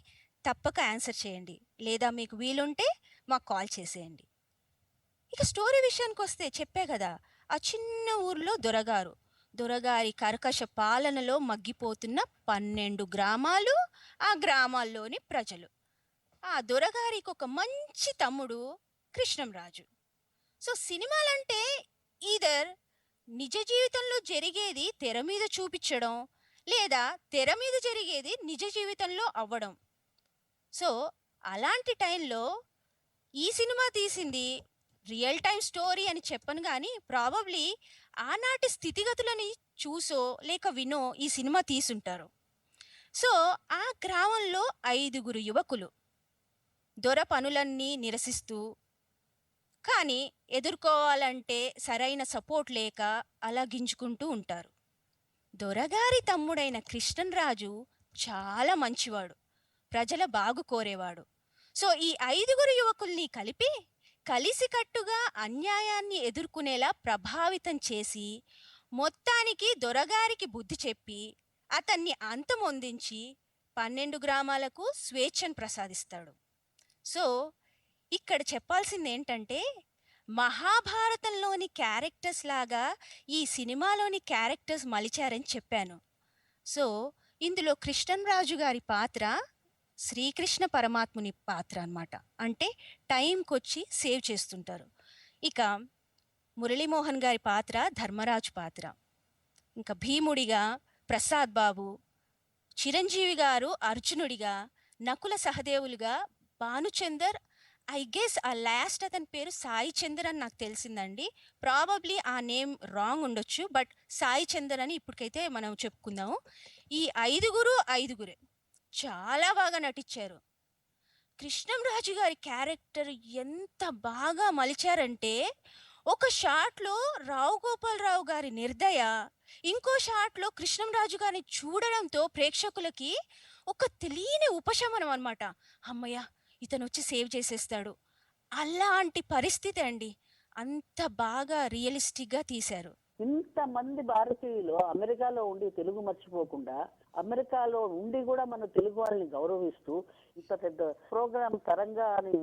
తప్పక ఆన్సర్ చేయండి, లేదా మీకు వీలుంటే మాకు కాల్ చేసేయండి. ఇక స్టోరీ విషయానికి వస్తే చెప్పే కదా, ఆ చిన్న ఊర్లో దొరగారి కర్కశ పాలనలో మగ్గిపోతున్న 12 గ్రామాలు, ఆ గ్రామాల్లోని ప్రజలు. ఆ దొరగారికి ఒక మంచి తమ్ముడు కృష్ణంరాజు. సో సినిమాలంటే ఈదర్ నిజ జీవితంలో జరిగేది తెర మీద చూపించడం, లేదా తెర మీద జరిగేది నిజ జీవితంలో అవ్వడం. సో అలాంటి టైంలో ఈ సినిమా తీసింది రియల్ టైం స్టోరీ అని చెప్పను కానీ ప్రాబబ్లీ ఆనాటి స్థితిగతులని చూసో లేక వినో ఈ సినిమా తీసుంటారు. సో ఆ గ్రామంలో 5 యువకులు దొర పనులన్నీ నిరసిస్తూ, కానీ ఎదుర్కోవాలంటే సరైన సపోర్ట్ లేక అలా గింజుకుంటూ ఉంటారు. దొరగారి తమ్ముడైన కృష్ణంరాజు చాలా మంచివాడు, ప్రజల బాగు కోరేవాడు. సో ఈ 5 యువకుల్ని కలిసికట్టుగా అన్యాయాన్ని ఎదుర్కొనేలా ప్రభావితం చేసి మొత్తానికి దొరగారికి బుద్ధి చెప్పి అతన్ని అంతమొందించి 12 గ్రామాలకు స్వేచ్ఛను ప్రసాదిస్తాడు. సో ఇక్కడ చెప్పాల్సింది ఏంటంటే, మహాభారతంలోని క్యారెక్టర్స్ లాగా ఈ సినిమాలోని క్యారెక్టర్స్ మలిచారని చెప్పాను. సో ఇందులో కృష్ణంరాజు గారి పాత్ర శ్రీకృష్ణ పరమాత్ముని పాత్ర అన్నమాట. అంటే టైంకి వచ్చి సేవ్ చేస్తుంటారు. ఇక మురళీమోహన్ గారి పాత్ర ధర్మరాజు పాత్ర. ఇంకా భీముడిగా ప్రసాద్ బాబు, చిరంజీవి గారు అర్జునుడిగా, నకుల సహదేవులుగా, భానుచందర్, ఐ గెస్ ఆ లాస్ట్ అతని పేరు సాయి చందర్ అని నాకు తెలిసిందండి. ప్రాబబ్లీ ఆ నేమ్ రాంగ్ ఉండొచ్చు, బట్ సాయి చందర్ అని ఇప్పటికైతే మనం చెప్పుకుందాము. ఈ ఐదుగురే చాలా బాగా నటించారు. కృష్ణంరాజు గారి క్యారెక్టర్ ఎంత బాగా మలిచారంటే, ఒక షాట్లో రావు గోపాలరావు గారి నిర్దయ, ఇంకో షాట్లో కృష్ణంరాజు గారిని చూడడంతో ప్రేక్షకులకి ఒక తెలియని ఉపశమనం అనమాట. అమ్మయ్య, ఇతను వచ్చి సేవ్ చేసేస్తాడు, అలాంటి పరిస్థితి అండి. అంత బాగా రియలిస్టిక్గా తీశారు.
ఇంతమంది భారతీయులు అమెరికాలో ఉండి తెలుగు మర్చిపోకుండా, అమెరికాలో ఉండి కూడా మన తెలుగు వాళ్ళని గౌరవిస్తూ ఇంత పెద్ద ప్రోగ్రామ్ తరంగా అని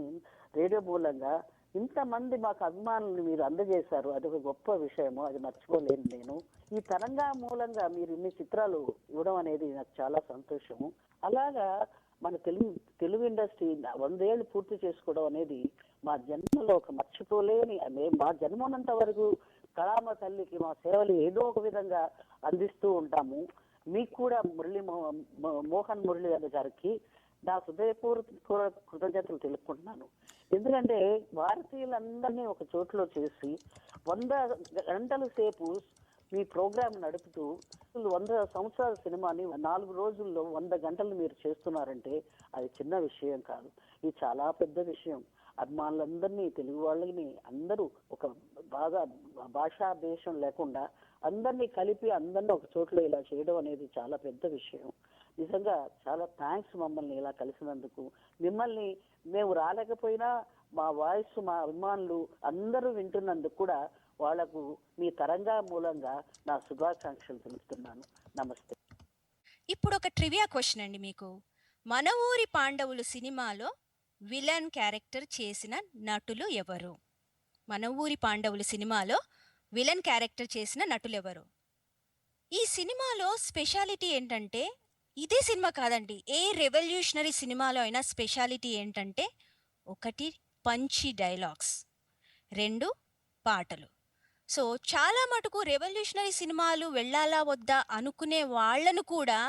రేడియో మూలంగా ఇంతమంది మాకు అభిమానులు మీరు అందజేశారు. అదొక గొప్ప విషయము, అది మర్చిపోలేను నేను. ఈ తరంగా మూలంగా మీరు ఇన్ని చిత్రాలు ఇవ్వడం అనేది నాకు చాలా సంతోషము. అలాగా మన తెలుగు ఇండస్ట్రీ 100 ఏళ్ళు పూర్తి చేసుకోవడం అనేది మా జన్మలో ఒక మర్చిపోలేని, మా జన్మ ఉన్నంత వరకు కళామ తల్లికి మా సేవలు ఏదో ఒక విధంగా అందిస్తూ ఉంటాము. మీకు కూడా మోహన్ మురళి గారికి నా హృదయపూర్వక కృతజ్ఞతలు తెలుపుకుంటున్నాను. ఎందుకంటే భారతీయులందరినీ ఒక చోట్లో చేసి 100 గంటల సేపు మీ ప్రోగ్రాం నడుపుతూ 100 సంవత్సరాల సినిమాని 4 రోజుల్లో 100 గంటలు మీరు చేస్తున్నారంటే అది చిన్న విషయం కాదు, ఇది చాలా పెద్ద విషయం. అభిమానులందరినీ, తెలుగు వాళ్ళని అందరూ ఒక బాగా భాషా దేశం లేకుండా అందరినీ కలిపి అందరినీ ఒక చోట్ల ఇలా చేయడం అనేది చాలా పెద్ద విషయం. నిజంగా చాలా థ్యాంక్స్ మమ్మల్ని ఇలా కలిసినందుకు. మిమ్మల్ని మేము రాలేకపోయినా మా వాయిస్ మా అభిమానులు అందరూ వింటున్నందుకు కూడా వాళ్లకు మీ తరంగా మూలంగా నా శుభాకాంక్షలు తెలుపుతున్నాను. నమస్తే.
ఇప్పుడు ఒక ట్రివియా క్వశ్చన్ అండి మీకు. మన ఊరి పాండవులు సినిమాలో విలన్ క్యారెక్టర్ చేసిన నటులు ఎవరు? మన ఊరి పాండవులు సినిమాలో విలన్ క్యారెక్టర్ చేసిన నటులు ఎవరు? ఈ సినిమాలో స్పెషాలిటీ ఏంటంటే, ఇదే సినిమా కాదండి, ఏ రెవల్యూషనరీ సినిమాలో అయినా స్పెషాలిటీ ఏంటంటే, 1 పంచి డైలాగ్స్, 2 పాటలు. సో చాలా మటుకు రెవల్యూషనరీ సినిమాలు వెళ్ళాలా వద్దా అనుకునే వాళ్లను కూడా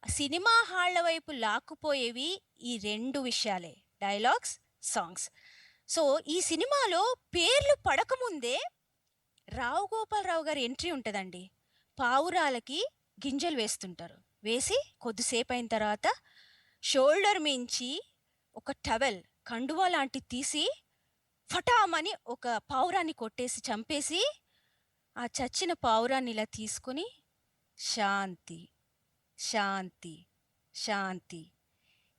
సినిమా హాళ్ల వైపు లాక్కుపోయేవి ఈ 2 విషయాలే, డైలాగ్స్, సాంగ్స్. సో ఈ సినిమాలో పేర్లు పడకముందే రావు గోపాలరావు గారి ఎంట్రీ ఉంటుందండి. పావురాలకి గింజలు వేస్తుంటారు, వేసి కొద్దిసేపు అయిన తర్వాత షోల్డర్ మించి ఒక టవెల్, కండువా లాంటిది తీసి ఫటామని ఒక పావురాన్ని కొట్టేసి చంపేసి ఆ చచ్చిన పావురాన్ని ఇలా తీసుకొని శాంతి శాంతి శాంతి,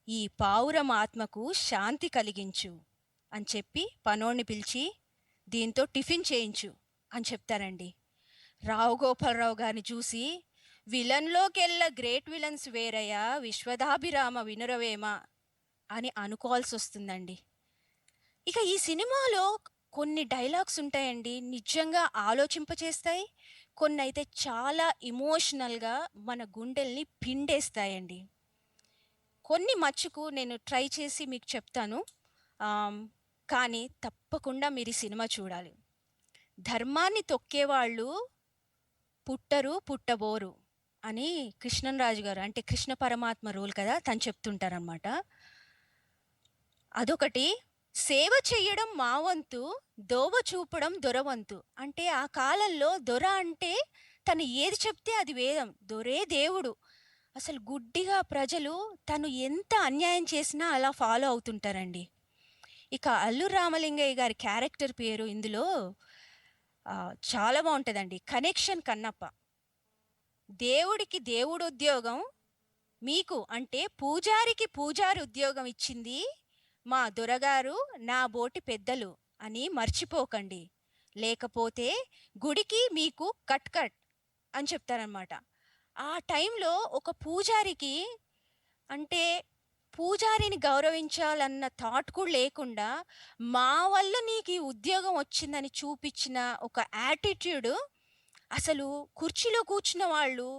ఈ పావురం ఆత్మకు శాంతి కలిగించు అని చెప్పి పనోడిని పిలిచి దీంతో టిఫిన్ చేయించు అని చెప్తారండి. రావు గోపాలరావు గారిని చూసి విలన్లోకెల్లా గ్రేట్ విలన్స్ వేరయ్యా, విశ్వదాభిరామ వినురవేమ అని అనుకోవాల్సి వస్తుందండి. ఇక ఈ సినిమాలో కొన్ని డైలాగ్స్ ఉంటాయండి, నిజంగా ఆలోచింపచేస్తాయి. కొన్ని అయితే చాలా ఇమోషనల్గా మన గుండెల్ని పిండేస్తాయండి. కొన్ని మచ్చుకు నేను ట్రై చేసి మీకు చెప్తాను, కానీ తప్పకుండా మీరు ఈ సినిమా చూడాలి. ధర్మాన్ని తొక్కేవాళ్ళు పుట్టరు పుట్టబోరు అని కృష్ణంరాజు గారు, అంటే కృష్ణ పరమాత్మ రోల్ కదా, తను చెప్తుంటారనమాట. అదొకటి. సేవ చెయ్యడం మా వంతు, దోవ చూపడం దొరవంతు. అంటే ఆ కాలంలో దొర అంటే తను ఏది చెప్తే అది వేదం, దొరే దేవుడు. అసలు గుడ్డిగా ప్రజలు తను ఎంత అన్యాయం చేసినా అలా ఫాలో అవుతుంటారండి. ఇక అల్లూరి రామలింగయ్య గారి క్యారెక్టర్ పేరు ఇందులో చాలా బాగుంటుందండి, కనెక్షన్ కన్నప్ప. దేవుడికి దేవుడు ఉద్యోగం, మీకు అంటే పూజారికి పూజారి ఉద్యోగం ఇచ్చింది మా దొరగారు, నా బోటి పెద్దలు అని మర్చిపోకండి, లేకపోతే గుడికి మీకు కట్ కట్ అని చెప్తారనమాట. ఆ టైంలో ఒక పూజారికి, అంటే పూజారిని గౌరవించాలన్న థాట్ కూడా లేకుండా మా వల్ల నీకు ఈ ఉద్యోగం వచ్చిందని చూపించిన ఒక యాటిట్యూడ్, అసలు కుర్చీలో కూర్చున్న వాళ్ళు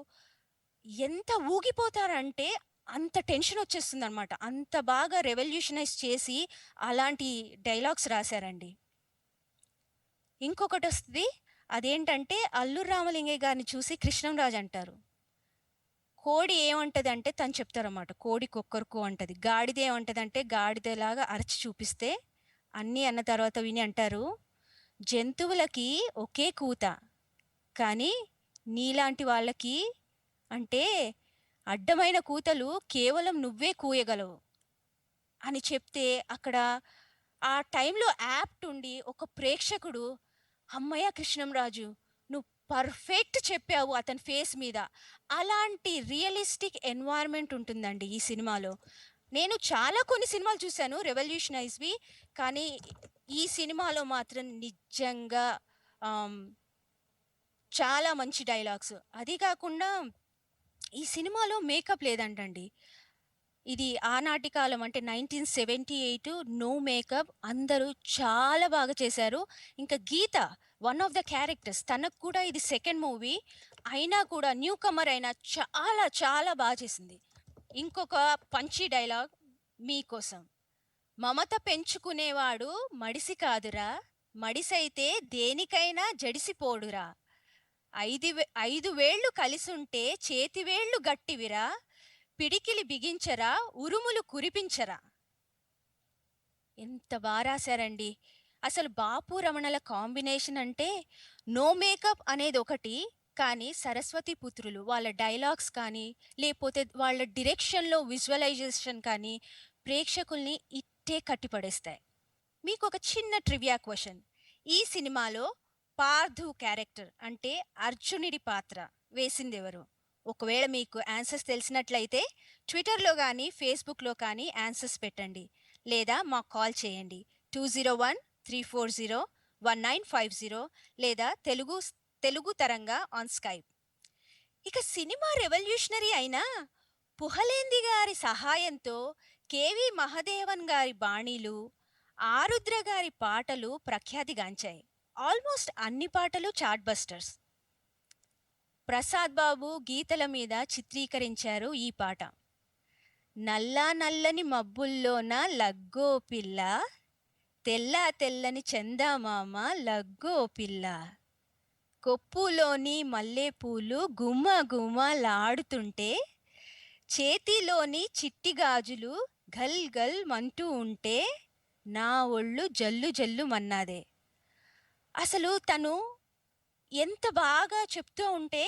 ఎంత ఊగిపోతారంటే అంత టెన్షన్ వచ్చేస్తుంది అనమాట. అంత బాగా రెవల్యూషనైజ్ చేసి అలాంటి డైలాగ్స్ రాశారండి. ఇంకొకటి వస్తుంది, అదేంటంటే అల్లూరి రామలింగయ్య గారిని చూసి కృష్ణంరాజు అంటారు, కోడి ఏమంటదంటే తను చెప్తారన్నమాట, కోడి కొక్కరుకో అంటది. గాడిద ఏమంటదంటే గాడిదలాగా అరచి చూపిస్తే అన్నీ అన్న తర్వాత విని అంటారు, జంతువులకి ఒకే కూత, కానీ నీలాంటి వాళ్ళకి అంటే అడ్డమైన కూతలు కేవలం నువ్వే కూయగలవు అని చెప్తే అక్కడ ఆ టైంలో యాప్ట్ ఉండి ఒక ప్రేక్షకుడు, అమ్మయ్య కృష్ణంరాజు నువ్వు పర్ఫెక్ట్ చెప్పావు అతని ఫేస్ మీద. అలాంటి రియలిస్టిక్ ఎన్వైర్న్మెంట్ ఉంటుందండి ఈ సినిమాలో. నేను చాలా కొన్ని సినిమాలు చూశాను రెవల్యూషనైజ్వి, కానీ ఈ సినిమాలో మాత్రం నిజంగా చాలా మంచి డైలాగ్స్. అది కాకుండా ఈ సినిమాలో మేకప్ లేదంటండి. ఇది ఆనాటి కాలం అంటే 1978, నో మేకప్, అందరూ చాలా బాగా చేశారు. ఇంకా గీత వన్ ఆఫ్ ద క్యారెక్టర్స్, తనకు కూడా ఇది సెకండ్ మూవీ అయినా కూడా న్యూ కమర్ అయినా చాలా చాలా బాగా చేసింది. ఇంకొక పంచి డైలాగ్ మీకోసం, మమత పెంచుకునేవాడు మడిసి కాదురా, మడిసైతే దేనికైనా జడిసిపోడురా, 5 వేళ్ళు కలిసుంటే చేతివేళ్ళు గట్టివిరా, పిడికిలి బిగించరా, ఉరుములు కురిపించరా. ఎంత బాగా రాశారండి. అసలు బాపు రమణల కాంబినేషన్ అంటే నో మేకప్ అనేది ఒకటి, కానీ సరస్వతి పుత్రులు వాళ్ళ డైలాగ్స్ కానీ లేకపోతే వాళ్ళ డిరెక్షన్లో విజువలైజేషన్ కానీ ప్రేక్షకుల్ని ఇట్టే కట్టిపడేస్తాయి. మీకు ఒక చిన్న ట్రివియా క్వశ్చన్, ఈ సినిమాలో పార్థు క్యారెక్టర్ అంటే అర్జునుడి పాత్ర వేసింది ఎవరు? ఒకవేళ మీకు ఆన్సర్స్ తెలిసినట్లయితే ట్విట్టర్లో కానీ ఫేస్బుక్లో కానీ ఆన్సర్స్ పెట్టండి, లేదా మాకు కాల్ చేయండి 201-340-1950 లేదా తెలుగు తరంగా ఆన్ స్కైప్. ఇక సినిమా రెవల్యూషనరీ అయినా పుహలేంది గారి సహాయంతో కేవి మహదేవన్ గారి బాణీలు, ఆరుద్ర గారి పాటలు ప్రఖ్యాతిగాంచాయి. ఆల్మోస్ట్ అన్ని పాటలు చార్ట్ బస్టర్స్. ప్రసాద్ బాబు గీతల మీద చిత్రీకరించారు ఈ పాట. నల్లా నల్లని మబ్బుల్లోన లగ్గో పిల్ల, తెల్లని చందమామ లగ్గో పిల్ల, కొప్పులోని మల్లెపూలు గుమ్మ గుమ్మలాడుతుంటే, చేతిలోని చిట్టి గాజులు గల్ గల్ మంటూ ఉంటే, నా ఒళ్ళు జల్లు జల్లు మన్నాదే. అసలు తను ఎంత బాగా చెప్తూ ఉంటే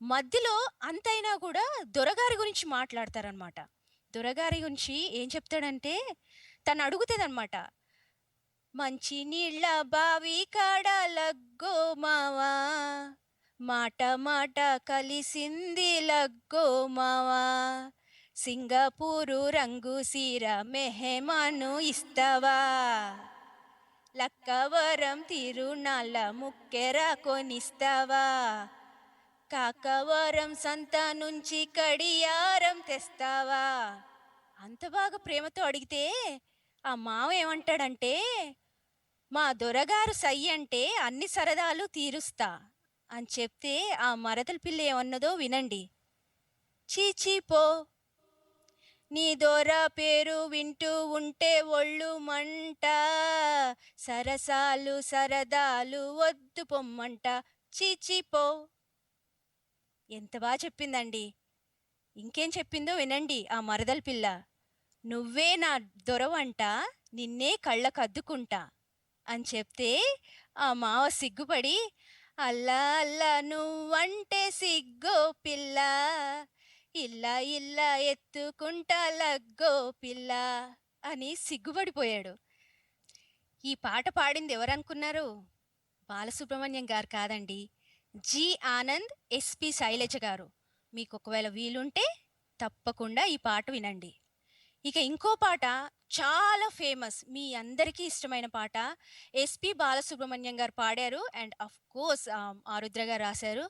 మధ్యలో అంతైనా కూడా దొరగారి గురించి మాట్లాడతారనమాట. దొరగారి గురించి ఏం చెప్తాడంటే తను అడుగుతుందనమాట, మంచి నీళ్ళ బావి కాడ లగ్గో మావా, మాట మాట కలిసింది లగ్గో మావా, సింగపూరు రంగు సీర మెహమాను ఇస్తావా, లక్కవరం తిరునాళ్ళ ముక్కెర కొనిస్తావా, కాకవరం సంత నుంచి కడియారం తెస్తావా. అంత బాగా ప్రేమతో అడిగితే ఆ మావ ఏమంటాడంటే, మా దొరగారు సై అంటే అన్ని సరదాలు తీరుస్తా అని చెప్తే ఆ మరదల పిల్ల ఏమన్నదో వినండి. చీచీపో, నీ దొర పేరు వింటూ ఉంటే ఒళ్ళు మంట, సరసాలు సరదాలు వద్దు పొమ్మంట, చీచీపో. ఎంత బాగా చెప్పిందండి. ఇంకేం చెప్పిందో వినండి ఆ మరదల పిల్ల, నువ్వే నా దొరవంట, నిన్నే కళ్ళకద్దుకుంటా అని చెప్తే ఆ మావ సిగ్గుపడి, అల్లా అల్లా నువ్వంటే సిగ్గో పిల్ల, ఇల్లా ఇల్లా ఎత్తుకుంటా లగ్గో పిల్ల అని సిగ్గుపడిపోయాడు. ఈ పాట పాడింది ఎవరనుకున్నారు? బాలసుబ్రహ్మణ్యం గారు కాదండి, జి ఆనంద్, ఎస్పి శైలజ గారు. మీకు ఒకవేళ వీలుంటే తప్పకుండా ఈ పాట వినండి. ఇక ఇంకో పాట చాలా ఫేమస్, మీ అందరికీ ఇష్టమైన పాట, ఎస్పి బాలసుబ్రహ్మణ్యం గారు పాడారు అండ్ అఫ్ కోర్స్ ఆరుద్ర గారు రాశారు.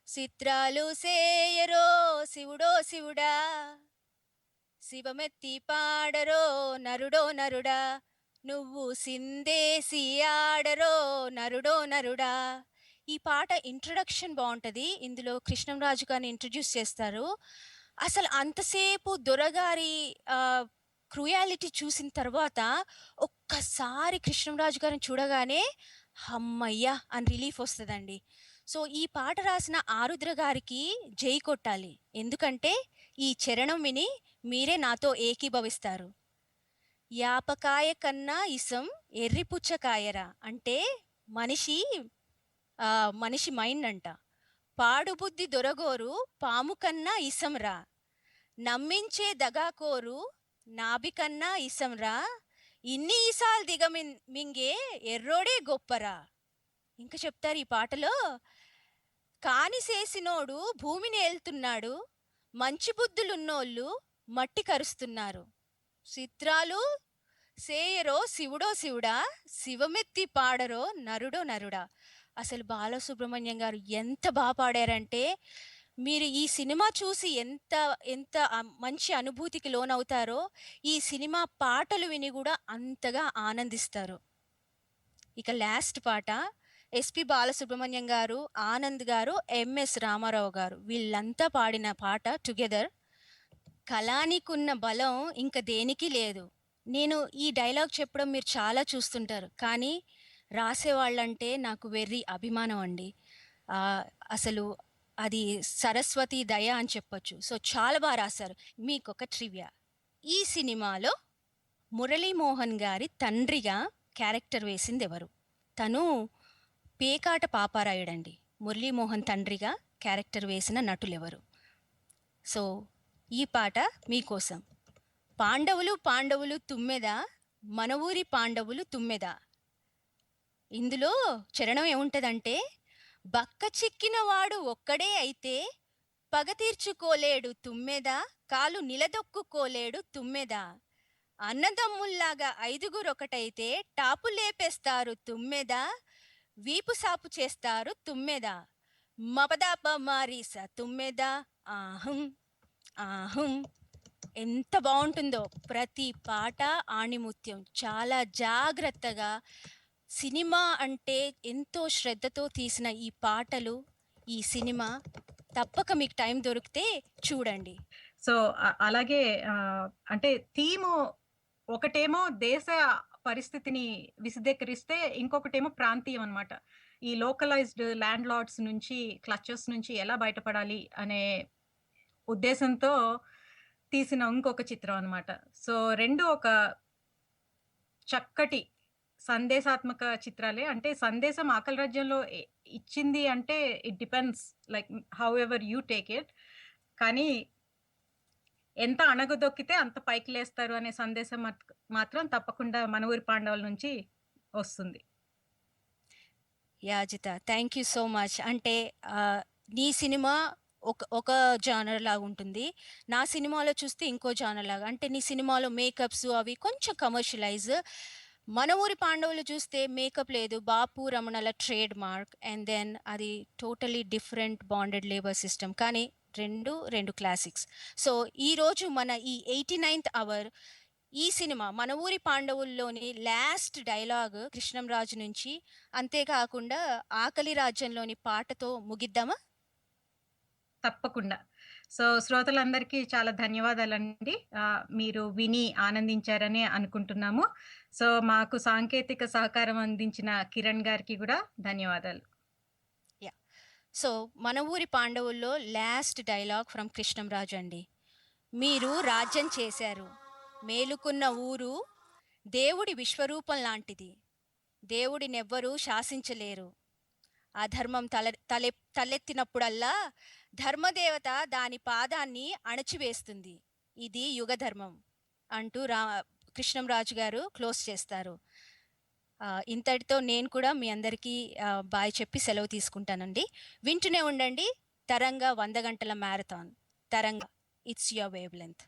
చిత్రాలు సేయరో శివుడో శివుడా, శివమెత్తి పాడరో నరుడో నరుడా, నువ్వు సిందేసి ఆడరో నరుడో నరుడా. ఈ పాట ఇంట్రడక్షన్ బాగుంటుంది. ఇందులో కృష్ణంరాజు గారిని ఇంట్రడ్యూస్ చేస్తారు. అసలు అంతసేపు దొరగారి క్రూయాలిటీ చూసిన తర్వాత ఒక్కసారి కృష్ణంరాజు గారిని చూడగానే అమ్మయ్య అని రిలీఫ్ వస్తుందండి. సో ఈ పాట రాసిన ఆరుద్ర గారికి జై కొట్టాలి. ఎందుకంటే ఈ చరణం విని మీరే నాతో ఏకీభవిస్తారు. యాపకాయ కన్నా ఇసం ఎర్రిపుచ్చకాయరా అంటే మనిషి మనిషి మైండ్ అంట. పాడుబుద్ధి దొరగోరు పాము కన్నా ఇసంరా, నమ్మించే దగాకోరు నాభి కన్నా ఇసంరా, ఇన్ని ఈసాలు మింగే ఎర్రోడే గొప్పరా. ఇంకా చెప్తారు ఈ పాటలో, కానిసేసినోడు భూమిని ఏల్తున్నాడు, మంచి బుద్ధులున్నోళ్ళు మట్టి కరుస్తున్నారు, చిత్రాలు సేయరో శివుడో శివుడా, శివమెత్తి పాడరో నరుడో నరుడా. అసలు బాలసుబ్రహ్మణ్యం గారు ఎంత బాగా పాడారంటే మీరు ఈ సినిమా చూసి ఎంత ఎంత మంచి అనుభూతికి లోనవుతారో ఈ సినిమా పాటలు విని కూడా అంతగా ఆనందిస్తారు. ఇక లాస్ట్ పాట ఎస్పి బాలసుబ్రహ్మణ్యం గారు, ఆనంద్ గారు, ఎంఎస్ రామారావు గారు వీళ్ళంతా పాడిన పాట టుగెదర్. కళానికున్న బలం ఇంక దేనికి లేదు. నేను ఈ డైలాగ్ చెప్పడం మీరు చాలా చూస్తుంటారు, కానీ రాసేవాళ్ళంటే నాకు వెర్రి అభిమానం అండి. అసలు అది సరస్వతి దయ అని చెప్పొచ్చు. సో చాలా బాగా రాశారు. మీకు ఒక ట్రివియా, ఈ సినిమాలో మురళీమోహన్ గారి తండ్రిగా క్యారెక్టర్ వేసింది ఎవరు? తను పేకాట పాపారాయుడండి. మురళీమోహన్ తండ్రిగా క్యారెక్టర్ వేసిన నటులు ఎవరు? సో ఈ పాట మీకోసం. పాండవులు పాండవులు తుమ్మెద, మన ఊరి పాండవులు తుమ్మెద. ఇందులో చరణం ఏముంటుందంటే, బక్క చిక్కిన వాడు ఒక్కడే అయితే పగ తీర్చుకోలేడు తుమ్మెద, కాలు నిలదొక్కుకోలేడు తుమ్మెద, అన్నదమ్ముల్లాగా ఐదుగురు ఒకటైతే టాపు లేపేస్తారు తుమ్మెద, వీపు సాపు చేస్తారు తుమ్మెద, మపదాప మారీస తుమ్మెద ఆహం ఆహం. ఎంత బాగుంటుందో ప్రతి పాట ఆణిముత్యం. చాలా జాగ్రత్తగా సినిమా అంటే ఎంతో శ్రద్ధతో తీసిన ఈ పాటలు, ఈ సినిమా తప్పక మీకు టైం దొరికితే చూడండి.
సో అలాగే అంటే థీము ఒకటేమో దేశ పరిస్థితిని విశదీకరిస్తే, ఇంకొకటేమో ప్రాంతీయం అనమాట. ఈ లోకలైజ్డ్ ల్యాండ్ లార్డ్స్ నుంచి, క్లచెస్ నుంచి ఎలా బయటపడాలి అనే ఉద్దేశంతో తీసిన ఇంకొక చిత్రం అనమాట. సో రెండు ఒక చక్కటి సందేశాత్మక చిత్రాలే. అంటే సందేశం ఆకలి రాజ్యంలో ఇచ్చింది అంటే it depends like how ever you take it. కానీ ఎంత అణగదొక్కితే అంత పైకి లేస్తారు అనే సందేశం మాత్రం తప్పకుండా మన ఊరి పాండవుల నుంచి వస్తుంది.
యాజిత, థ్యాంక్ యూ సో మచ్. అంటే నీ సినిమా ఒక జానర్ లాగా ఉంటుంది, నా సినిమాలో చూస్తే ఇంకో జానర్ లాగా. అంటే నీ సినిమాలో మేకప్స్ అవి కొంచెం కమర్షియలైజ్, మన ఊరి పాండవులు చూస్తే మేకప్ లేదు, బాపు రమణల ట్రేడ్ మార్క్, అండ్ దెన్ అది totally different bonded labour system. కానీ రెండు క్లాసిక్స్. సో ఈరోజు మన ఈ 89th అవర్ ఈ సినిమా మన ఊరి పాండవుల్లోని లాస్ట్ డైలాగ్ కృష్ణంరాజు నుంచి, అంతేకాకుండా ఆకలి రాజ్యంలోని పాటతో ముగిద్దామా?
తప్పకుండా. సో శ్రోతలందరికీ చాలా ధన్యవాదాలండి. మీరు విని ఆనందించారని అనుకుంటున్నాము. సో మాకు సాంకేతిక సహకారం అందించిన కిరణ్ గారికి కూడా ధన్యవాదాలు.
సో మన ఊరి పాండవుల్లో లాస్ట్ డైలాగ్ ఫ్రమ్ కృష్ణంరాజు అండి. మీరు రాజ్యం చేశారు, మేలుకున్న ఊరు దేవుడి విశ్వరూపం లాంటిది, దేవుడినెవ్వరూ శాసించలేరు, అధర్మం తలెత్తినప్పుడల్లా ధర్మదేవత దాని పాదాన్ని అణచివేస్తుంది, ఇది యుగధర్మం అంటూ కృష్ణంరాజు గారు క్లోజ్ చేస్తారు. ఇంతటితో నేను కూడా మీ అందరికీ బాయ్ చెప్పి సెలవు తీసుకుంటానండి. వింటూనే ఉండండి తరంగ 100 గంటల మ్యారథాన్. తరంగ, ఇట్స్ యువర్ వేవ్ లెంత్.